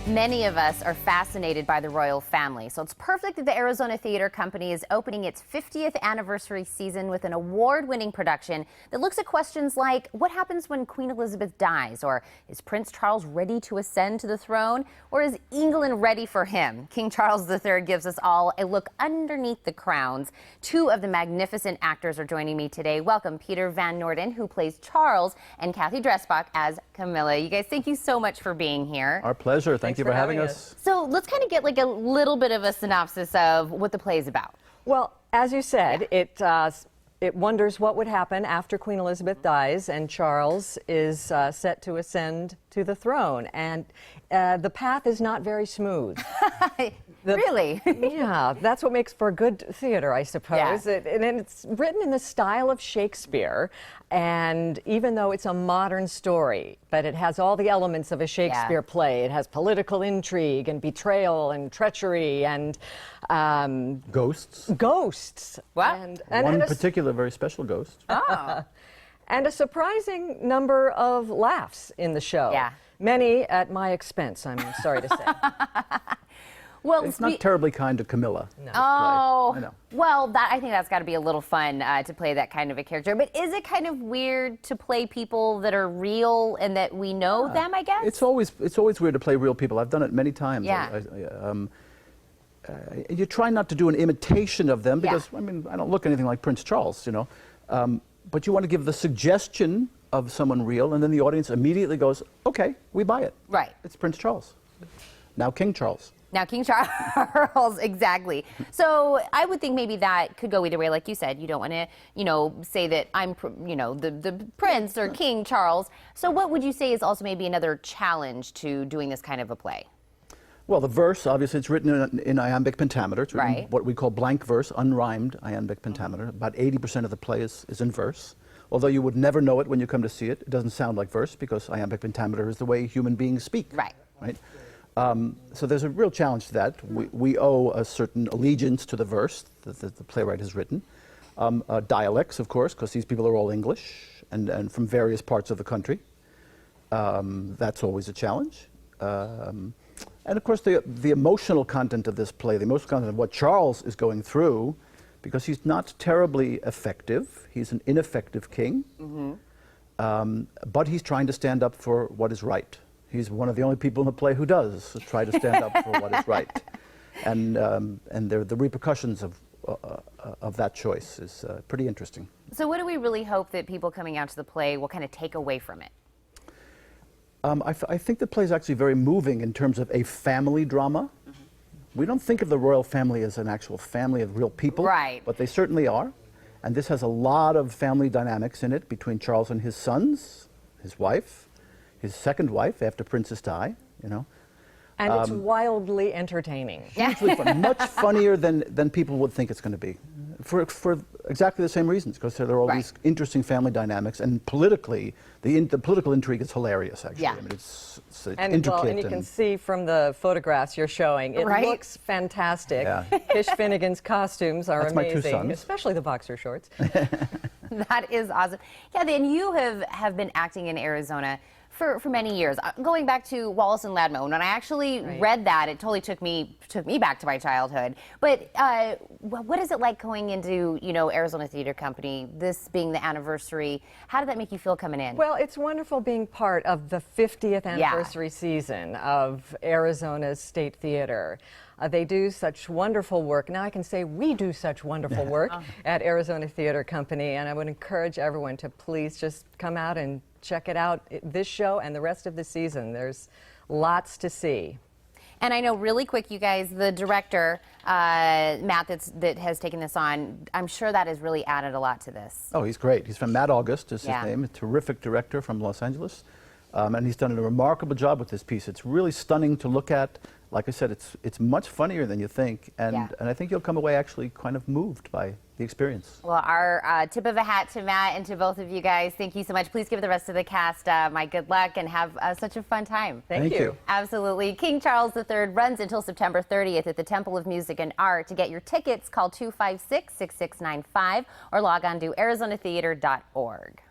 Many of us are fascinated by the royal family, so it's perfect that the Arizona Theater Company is opening its 50th anniversary season with an award-winning production that looks at questions like, what happens when Queen Elizabeth dies? Or is Prince Charles ready to ascend to the throne? Or is England ready for him? King Charles III gives us all a look underneath the crowns. Two of the magnificent actors are joining me today. Welcome Peter Van Norden, who plays Charles, and Kathy Dressbach as Camilla. You guys, thank you so much for being here. Our pleasure. Thank you for having us. So let's kind of get like a little bit of a synopsis of what the play is about. Well, as you said, it wonders what would happen after Queen Elizabeth dies and Charles is set to ascend to the throne. And the path is not very smooth. Really? Yeah, that's what makes for good theater, I suppose. Yeah. And it's written in the style of Shakespeare. And even though it's a modern story, but it has all the elements of a Shakespeare play. It has political intrigue and betrayal and treachery and Ghosts. ghosts. What? And One particular very special ghost. Oh. And a surprising number of laughs in the show. Yeah. Many at my expense, I'm sorry to say. Well, It's not terribly kind to Camilla. No. Oh, I know. Well, I think that's got to be a little fun to play that kind of a character. But is it kind of weird to play people that are real and that we know them, I guess? It's always weird to play real people. I've done it many times. Yeah. You try not to do an imitation of them because, I mean, I don't look anything like Prince Charles, you know. But you want to give the suggestion of someone real, and then the audience immediately goes, okay, we buy it. Right. It's Prince Charles. Now King Charles. Now, King Charles, exactly. So I would think maybe that could go either way. Like you said, you don't want to, you know, say that I'm, you know, the Prince or King Charles. So what would you say is also maybe another challenge to doing this kind of a play? Well, the verse, obviously, it's written in iambic pentameter. It's written what we call blank verse, unrhymed iambic pentameter. About 80% of the play is in verse. Although you would never know it when you come to see it. It doesn't sound like verse because iambic pentameter is the way human beings speak. Right? So there's a real challenge to that. We owe a certain allegiance to the verse that the playwright has written. Dialects, of course, because these people are all English and from various parts of the country. That's always a challenge. And of course, the emotional content of this play, the emotional content of what Charles is going through, because he's not terribly effective. He's an ineffective king. But he's trying to stand up for what is right. He's one of the only people in the play who does try to stand up for what is right. And the repercussions of that choice is pretty interesting. So what do we really hope that people coming out to the play will kind of take away from it? I think the play is actually very moving in terms of a family drama. We don't think of the royal family as an actual family of real people, but they certainly are. And this has a lot of family dynamics in it between Charles and his sons, his wife, his second wife after Princess Di, you know. And it's wildly entertaining. Hugely fun. Much funnier than people would think it's going to be. For exactly the same reasons, because there are all these interesting family dynamics, and politically, the political intrigue is hilarious, actually. I mean, it's intricate. Well, and you can see from the photographs you're showing, it looks fantastic. Kish Finnegan's costumes are amazing, my two sons. especially the boxer shorts. That is awesome. Yeah, then you have been acting in Arizona for many years. Going back to Wallace and Ladmo, when I actually read that, it totally took me back to my childhood. But what is it like going into, you know, Arizona Theater Company, this being the anniversary? How did that make you feel coming in? Well, it's wonderful being part of the 50th anniversary season of Arizona's State Theater. They do such wonderful work. Now I can say we do such wonderful work at Arizona Theater Company, and I would encourage everyone to please just come out and check it out, this show and the rest of the season. There's lots to see. And I know really quick, you guys, the director, Matt, that has taken this on, I'm sure that has really added a lot to this. Oh, he's great. He's from Matt August is his name, a terrific director from Los Angeles. And he's done a remarkable job with this piece. It's really stunning to look at. Like I said, it's much funnier than you think, and I think you'll come away actually kind of moved by the experience. Well, our tip of a hat to Matt and to both of you guys. Thank you so much. Please give the rest of the cast my good luck and have such a fun time. Thank you. Absolutely. King Charles III runs until September 30th at the Temple of Music and Art. To get your tickets, call 256-6695 or log on to arizonatheater.org.